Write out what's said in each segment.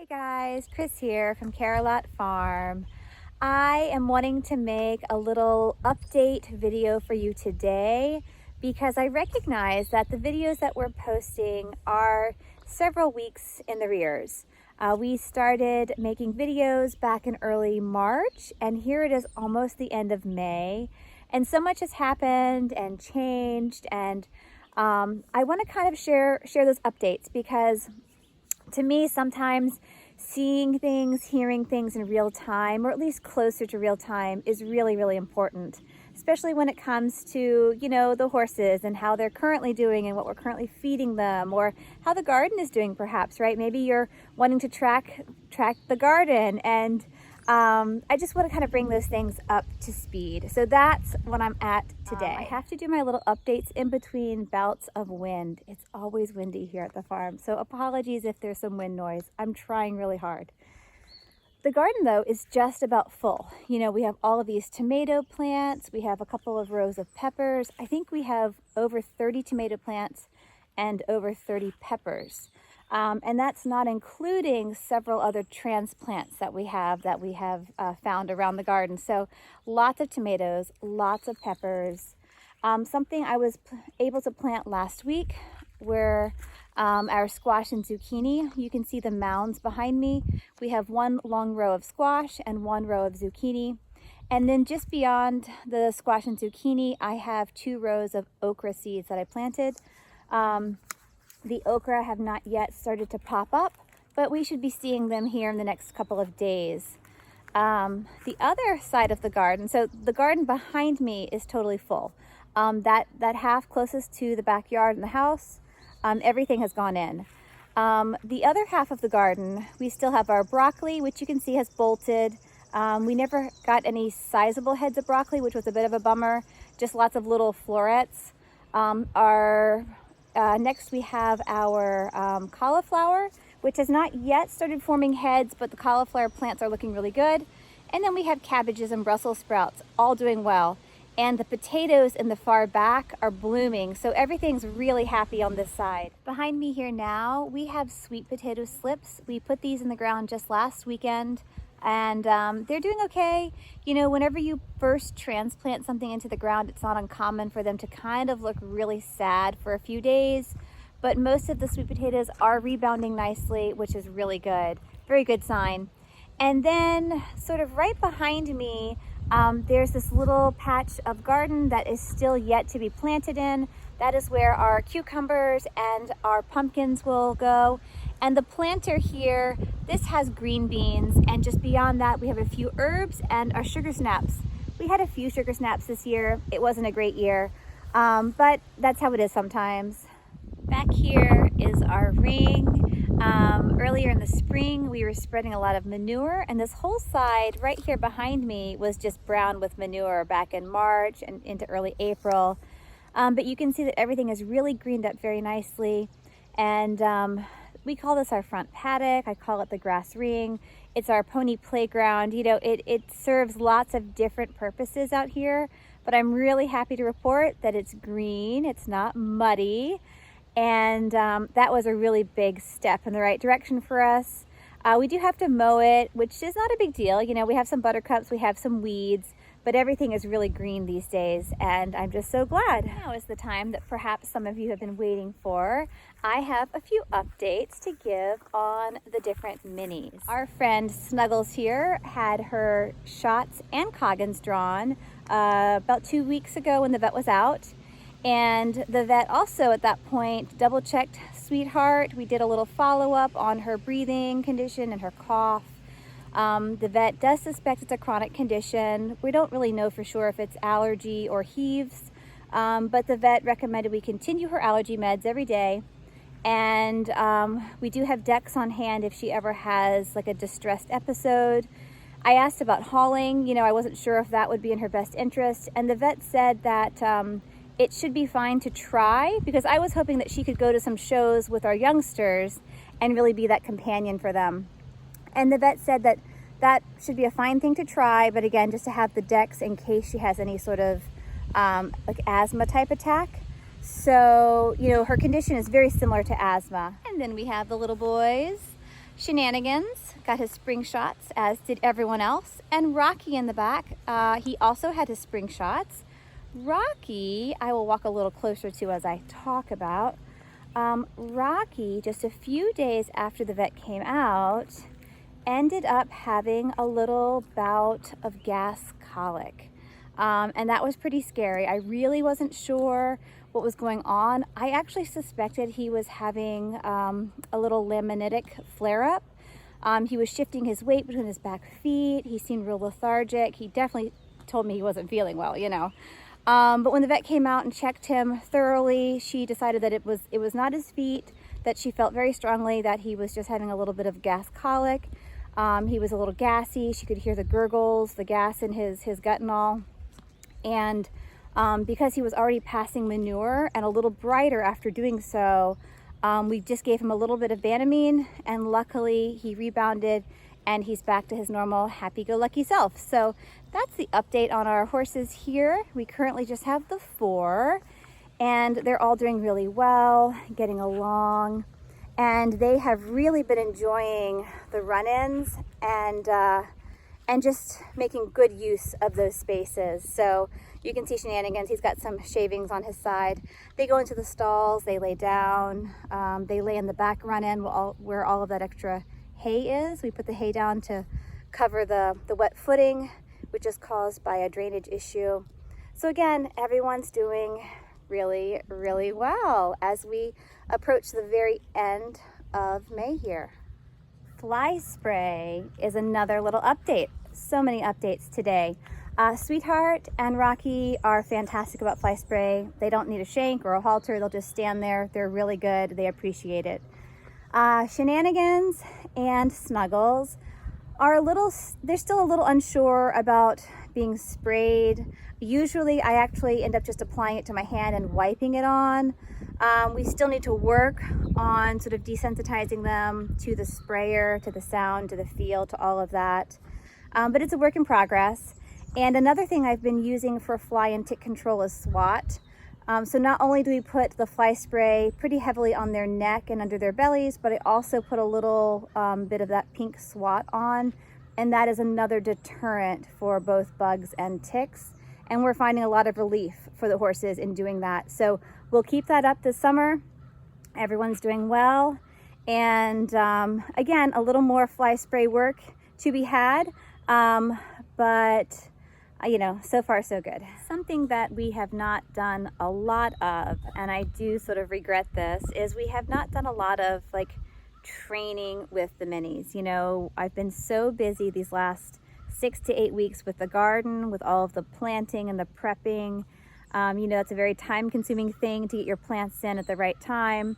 Hey guys, Chris here from Carolot Farm. I am wanting to make a little update video for you today because I recognize that the videos that we're posting are several weeks in the rears. We started making videos back in early March, and here it is almost the end of May, and so much has happened and changed, and I want to kind of share those updates because to me, sometimes seeing things, hearing things in real time, or at least closer to real time, is really, really important, especially when it comes to, the horses and how they're currently doing and what we're currently feeding them, or how the garden is doing perhaps, right? Maybe you're wanting to track the garden, and I just want to kind of bring those things up to speed. So that's what I'm at today. I have to do my little updates in between bouts of wind. It's always windy here at the farm, so apologies if there's some wind noise. I'm trying really hard. The garden though is just about full. We have all of these tomato plants. We have a couple of rows of peppers. I think we have over 30 tomato plants and over 30 peppers. And that's not including several other transplants that we have found around the garden. So lots of tomatoes, lots of peppers. Something I was able to plant last week were our squash and zucchini. You can see the mounds behind me. We have one long row of squash and one row of zucchini. And then just beyond the squash and zucchini, I have 2 rows of okra seeds that I planted. The okra have not yet started to pop up, but we should be seeing them here in the next couple of days. The other side of the garden, so the garden behind me is totally full. That half closest to the backyard and the house, everything has gone in. The other half of the garden, we still have our broccoli, which you can see has bolted. We never got any sizable heads of broccoli, which was a bit of a bummer, just lots of little florets. Next we have our cauliflower, which has not yet started forming heads, but the cauliflower plants are looking really good. And then we have cabbages and Brussels sprouts, all doing well. And the potatoes in the far back are blooming, so everything's really happy on this side. Behind me here now, we have sweet potato slips. We put these in the ground just last weekend, and they're doing okay. Whenever you first transplant something into the ground, it's not uncommon for them to kind of look really sad for a few days, but most of the sweet potatoes are rebounding nicely, which is really good. Very good sign. And then sort of right behind me, there's this little patch of garden that is still yet to be planted in. That is where our cucumbers and our pumpkins will go. And the planter here, this has green beans, and just beyond that we have a few herbs and our sugar snaps. We had a few sugar snaps this year. It wasn't a great year, but that's how it is sometimes. Back here is our ring. Earlier in the spring we were spreading a lot of manure, and this whole side right here behind me was just brown with manure back in March and into early April. But you can see that everything is really greened up very nicely, and we call this our front paddock. I call it the grass ring. It's our pony playground. It serves lots of different purposes out here, but I'm really happy to report that it's green, it's not muddy, and that was a really big step in the right direction for us. We do have to mow it, which is not a big deal. We have some buttercups, we have some weeds, but everything is really green these days, and I'm just so glad. Now is the time that perhaps some of you have been waiting for. I have a few updates to give on the different minis. Our friend Snuggles here had her shots and coggins drawn about 2 weeks ago when the vet was out. And the vet also at that point double-checked Sweetheart. We did a little follow-up on her breathing condition and her cough. The vet does suspect it's a chronic condition. We don't really know for sure if it's allergy or heaves, but the vet recommended we continue her allergy meds every day. And we do have Dex on hand if she ever has like a distressed episode. I asked about hauling. I wasn't sure if that would be in her best interest, and the vet said that it should be fine to try, because I was hoping that she could go to some shows with our youngsters and really be that companion for them. And the vet said that that should be a fine thing to try, but again, just to have the Dex in case she has any sort of like asthma type attack. So, her condition is very similar to asthma. And then we have the little boys. Shenanigans got his spring shots, as did everyone else. And Rocky in the back, he also had his spring shots. Rocky, I will walk a little closer to as I talk about. Rocky, just a few days after the vet came out, ended up having a little bout of gas colic. And that was pretty scary. I really wasn't sure what was going on. I actually suspected he was having a little laminitic flare-up. He was shifting his weight between his back feet. He seemed real lethargic. He definitely told me he wasn't feeling well, you know. But when the vet came out and checked him thoroughly, she decided that it was not his feet, that she felt very strongly that he was just having a little bit of gas colic. He was a little gassy. She could hear the gurgles, the gas in his gut and all. And because he was already passing manure and a little brighter after doing so, we just gave him a little bit of Banamine, and luckily he rebounded and he's back to his normal happy-go-lucky self. So that's the update on our horses here. We currently just have the 4, and they're all doing really well, getting along, and they have really been enjoying the run-ins and just making good use of those spaces. So you can see Shenanigans, he's got some shavings on his side. They go into the stalls, they lay down, they lay in the back run-in where all of that extra hay is. We put the hay down to cover the wet footing, which is caused by a drainage issue. So again, everyone's doing really, really well as we approach the very end of May here. Fly spray is another little update. So many updates today. Sweetheart and Rocky are fantastic about fly spray. They don't need a shank or a halter. They'll just stand there. They're really good. They appreciate it. Shenanigans and Snuggles are they're still a little unsure about being sprayed. Usually I actually end up just applying it to my hand and wiping it on. We still need to work on sort of desensitizing them to the sprayer, to the sound, to the feel, to all of that. But it's a work in progress. And another thing I've been using for fly and tick control is SWAT. So not only do we put the fly spray pretty heavily on their neck and under their bellies, but I also put a little bit of that pink SWAT on, and that is another deterrent for both bugs and ticks. And we're finding a lot of relief for the horses in doing that. So we'll keep that up this summer. Everyone's doing well. And again, a little more fly spray work to be had, but you know, so far so good. Something that we have not done a lot of, and I do sort of regret this, is we have not done a lot of like training with the minis. You know, I've been so busy these last 6 to 8 weeks with the garden, with all of the planting and the prepping. You know, that's a very time-consuming thing to get your plants in at the right time.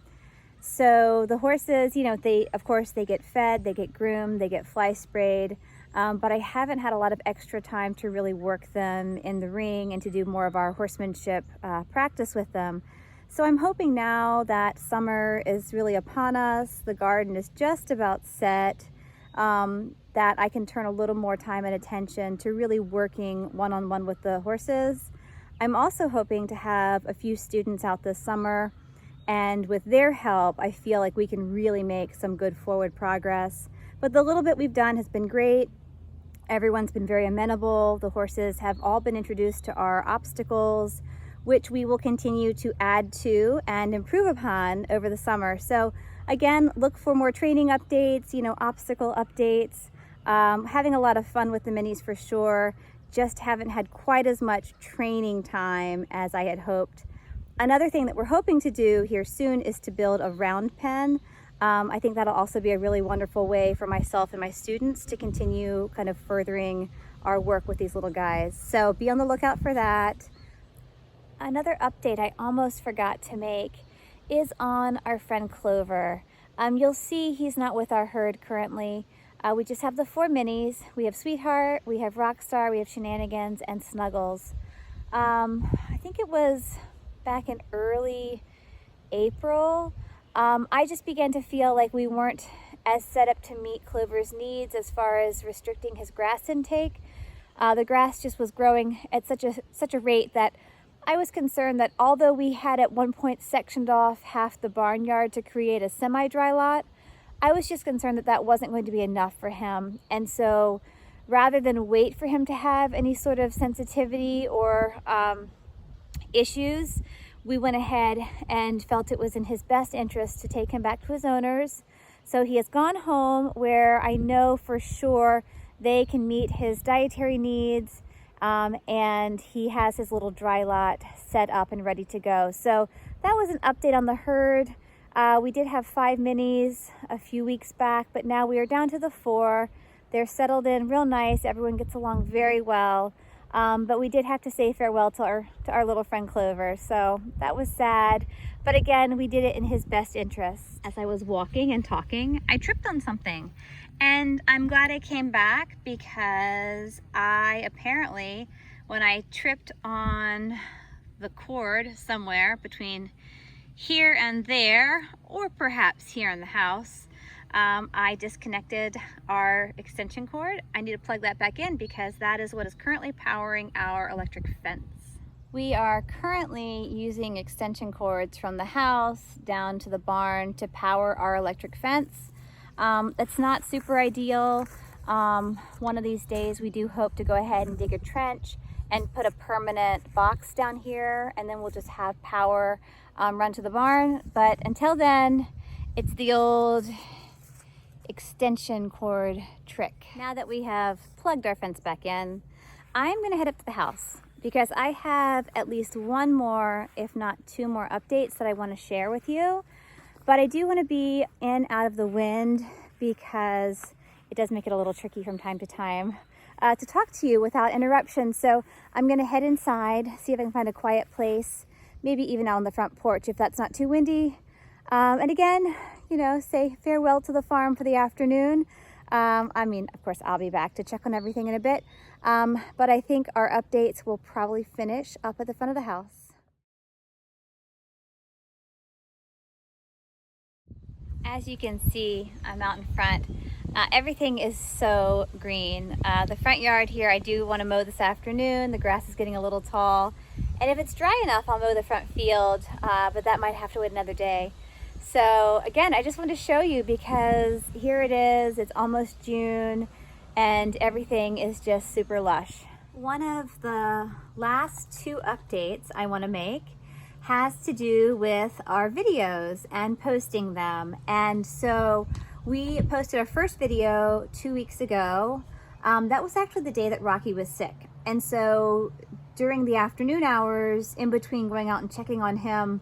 So the horses, you know, of course they get fed, they get groomed, they get fly sprayed. But I haven't had a lot of extra time to really work them in the ring and to do more of our horsemanship practice with them. So I'm hoping now that summer is really upon us, the garden is just about set, that I can turn a little more time and attention to really working one-on-one with the horses. I'm also hoping to have a few students out this summer, and with their help, I feel like we can really make some good forward progress. But the little bit we've done has been great. Everyone's been very amenable. The horses have all been introduced to our obstacles, which we will continue to add to and improve upon over the summer. So again, look for more training updates, you know, obstacle updates. Having a lot of fun with the minis for sure. Just haven't had quite as much training time as I had hoped. Another thing that we're hoping to do here soon is to build a round pen. I think that'll also be a really wonderful way for myself and my students to continue kind of furthering our work with these little guys. So be on the lookout for that. Another update I almost forgot to make is on our friend Clover. You'll see he's not with our herd currently. We just have the 4 minis. We have Sweetheart, we have Rockstar, we have Shenanigans, and Snuggles. I think it was back in early April. I just began to feel like we weren't as set up to meet Clover's needs as far as restricting his grass intake. The grass just was growing at such a rate that I was concerned that although we had at one point sectioned off half the barnyard to create a semi-dry lot, I was just concerned that that wasn't going to be enough for him. And so rather than wait for him to have any sort of sensitivity or issues, we went ahead and felt it was in his best interest to take him back to his owners. So he has gone home where I know for sure they can meet his dietary needs, and he has his little dry lot set up and ready to go. So that was an update on the herd. We did have 5 minis a few weeks back, but now we are down to the 4. They're settled in real nice. Everyone gets along very well. But we did have to say farewell to our little friend Clover. So that was sad. But again, we did it in his best interests. As I was walking and talking, I tripped on something. And I'm glad I came back, because I apparently, when I tripped on the cord somewhere between here and there, or perhaps here in the house, I disconnected our extension cord. I need to plug that back in, because that is what is currently powering our electric fence. We are currently using extension cords from the house down to the barn to power our electric fence. It's not super ideal. One of these days we do hope to go ahead and dig a trench and put a permanent box down here, and then we'll just have power run to the barn. But until then, it's the old extension cord trick. Now that we have plugged our fence back in, I'm gonna head up to the house, because I have at least one more, if not 2 more updates that I want to share with you. But I do want to be in out of the wind, because it does make it a little tricky from time to time to talk to you without interruption. So I'm going to head inside, see if I can find a quiet place, maybe even out on the front porch if that's not too windy. And again, you know, say farewell to the farm for the afternoon. I mean, of course, I'll be back to check on everything in a bit. But I think our updates will probably finish up at the front of the house. As you can see, I'm out in front. Everything is so green. The front yard here, I do want to mow this afternoon. The grass is getting a little tall. And if it's dry enough, I'll mow the front field, but that might have to wait another day. So again, I just wanted to show you, because here it is, it's almost June, and everything is just super lush. One of the last 2 updates I want to make has to do with our videos and posting them. And so we posted our first video 2 weeks ago. That was actually the day that Rocky was sick. And so during the afternoon hours, in between going out and checking on him,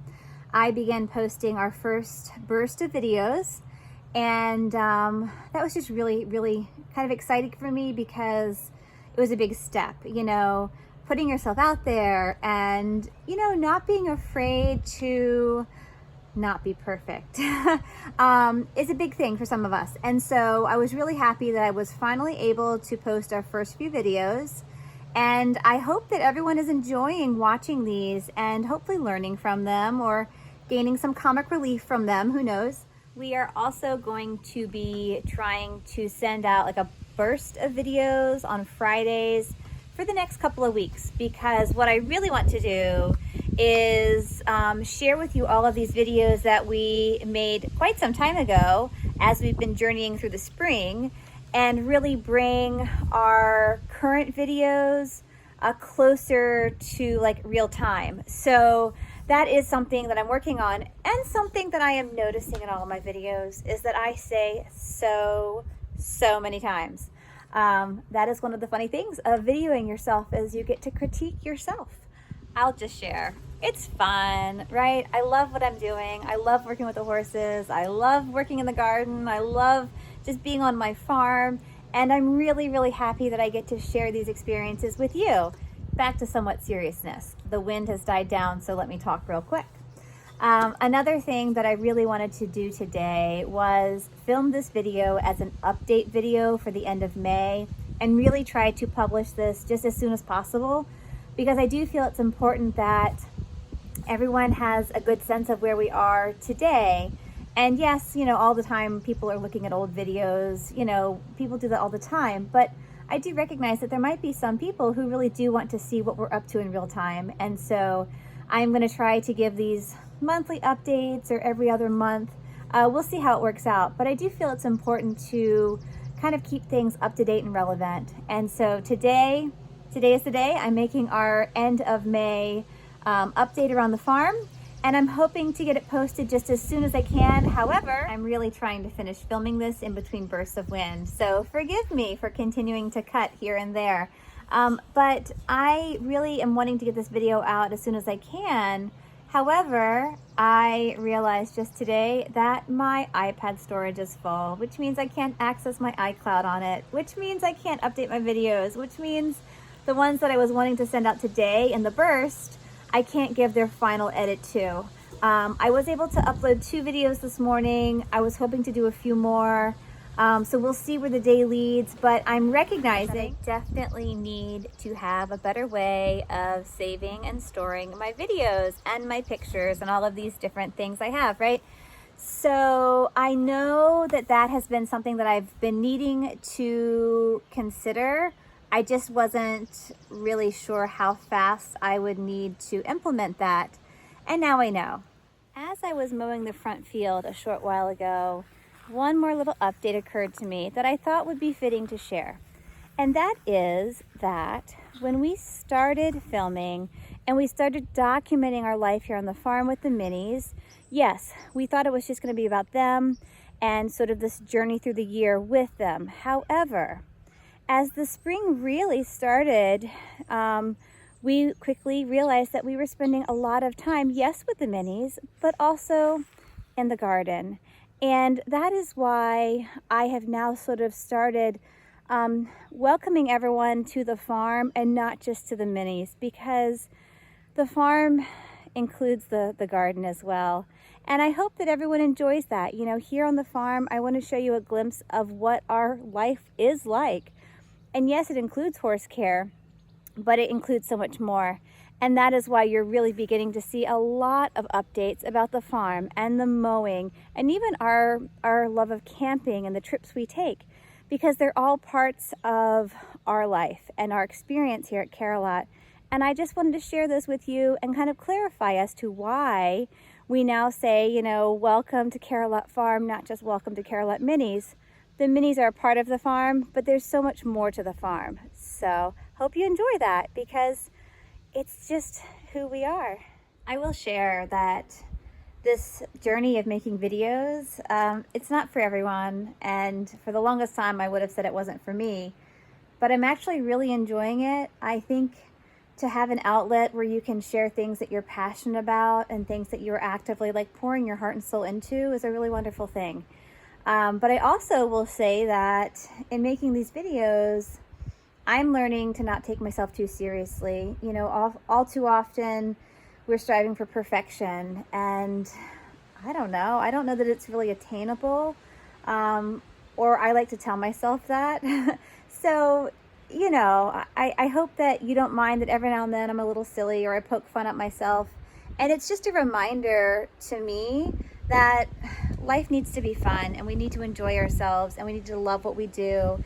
I began posting our first burst of videos. And that was just really, really kind of exciting for me, because it was a big step, you know, putting yourself out there and, you know, not being afraid to not be perfect is a big thing for some of us. And so I was really happy that I was finally able to post our first few videos. And I hope that everyone is enjoying watching these and hopefully learning from them or gaining some comic relief from them, who knows. We are also going to be trying to send out like a burst of videos on Fridays for the next couple of weeks, because what I really want to do is share with you all of these videos that we made quite some time ago as we've been journeying through the spring, and really bring our current videos closer to like real time. So that is something that I'm working on, and something that I am noticing in all of my videos is that I say so many times. That is one of the funny things of videoing yourself, is you get to critique yourself. I'll just share. It's fun, right? I love what I'm doing. I love working with the horses. I love working in the garden. I love just being on my farm. And I'm really, really happy that I get to share these experiences with you. Back to somewhat seriousness. The wind has died down, so let me talk real quick. Another thing that I really wanted to do today was film this video as an update video for the end of May, and really try to publish this just as soon as possible, because I do feel it's important that everyone has a good sense of where we are today. And yes, you know, all the time people are looking at old videos, you know, people do that all the time, but I do recognize that there might be some people who really do want to see what we're up to in real time. And so I'm going to try to give these monthly updates or every other month We'll see how it works out, but I do feel it's important to kind of keep things up to date and relevant. And so today is the day. I'm making our end of May update around the farm, and I'm hoping to get it posted just as soon as I can. However, I'm really trying to finish filming this in between bursts of wind, so forgive me for continuing to cut here and there. But I really am wanting to get this video out as soon as I can. However, I realized just today that my iPad storage is full, which means I can't access my iCloud on it, which means I can't update my videos, which means the ones that I was wanting to send out today in the burst, I can't give their final edit to. I was able to upload 2 videos this morning. I was hoping to do a few more. So we'll see where the day leads, but I'm recognizing I definitely need to have a better way of saving and storing my videos and my pictures and all of these different things I have, right? So I know that that has been something that I've been needing to consider. I just wasn't really sure how fast I would need to implement that. And now I know. As I was mowing the front field a short while ago, one more little update occurred to me that I thought would be fitting to share. And that is that when we started filming and we started documenting our life here on the farm with the minis, yes, we thought it was just going to be about them and sort of this journey through the year with them. However, as the spring really started, we quickly realized that we were spending a lot of time, yes, with the minis, but also in the garden. And that is why I have now sort of started welcoming everyone to the farm and not just to the minis, because the farm includes the garden as well. And I hope that everyone enjoys that. You know, here on the farm, I want to show you a glimpse of what our life is like. And yes, it includes horse care, but it includes so much more. And that is why you're really beginning to see a lot of updates about the farm and the mowing and even our love of camping and the trips we take, because they're all parts of our life and our experience here at Care-a-Lot. And I just wanted to share those with you and kind of clarify as to why we now say, you know, welcome to Care-a-Lot Farm, not just welcome to Care-a-Lot Minis. The minis are a part of the farm, but there's so much more to the farm. So hope you enjoy that, because it's just who we are. I will share that this journey of making videos, it's not for everyone. And for the longest time, I would have said it wasn't for me, but I'm actually really enjoying it. I think to have an outlet where you can share things that you're passionate about and things that you're actively like pouring your heart and soul into is a really wonderful thing. But I also will say that in making these videos, I'm learning to not take myself too seriously. You know, all too often we're striving for perfection, and I don't know that it's really attainable, or I like to tell myself that. So, you know, I hope that you don't mind that every now and then I'm a little silly or I poke fun at myself. And it's just a reminder to me that life needs to be fun, and we need to enjoy ourselves, and we need to love what we do.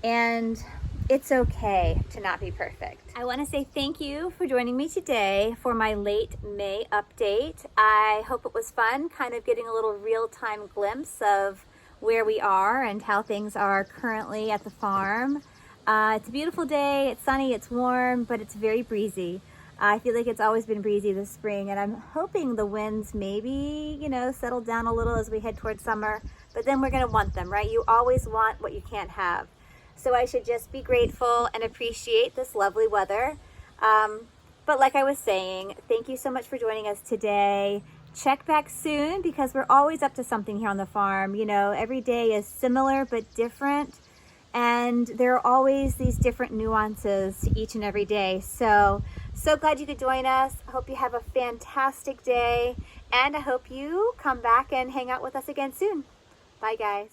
And it's okay to not be perfect. I want to say thank you for joining me today for my late May update. I hope it was fun, kind of getting a little real-time glimpse of where we are and how things are currently at the farm. It's a beautiful day, it's sunny, it's warm, but it's very breezy. I feel like it's always been breezy this spring, and I'm hoping the winds maybe, you know, settle down a little as we head towards summer, but then we're gonna want them, right? You always want what you can't have. So I should just be grateful and appreciate this lovely weather. But like I was saying, thank you so much for joining us today. Check back soon, because we're always up to something here on the farm. You know, every day is similar but different, and there are always these different nuances to each and every day. So glad you could join us. I hope you have a fantastic day, and I hope you come back and hang out with us again soon. Bye, guys.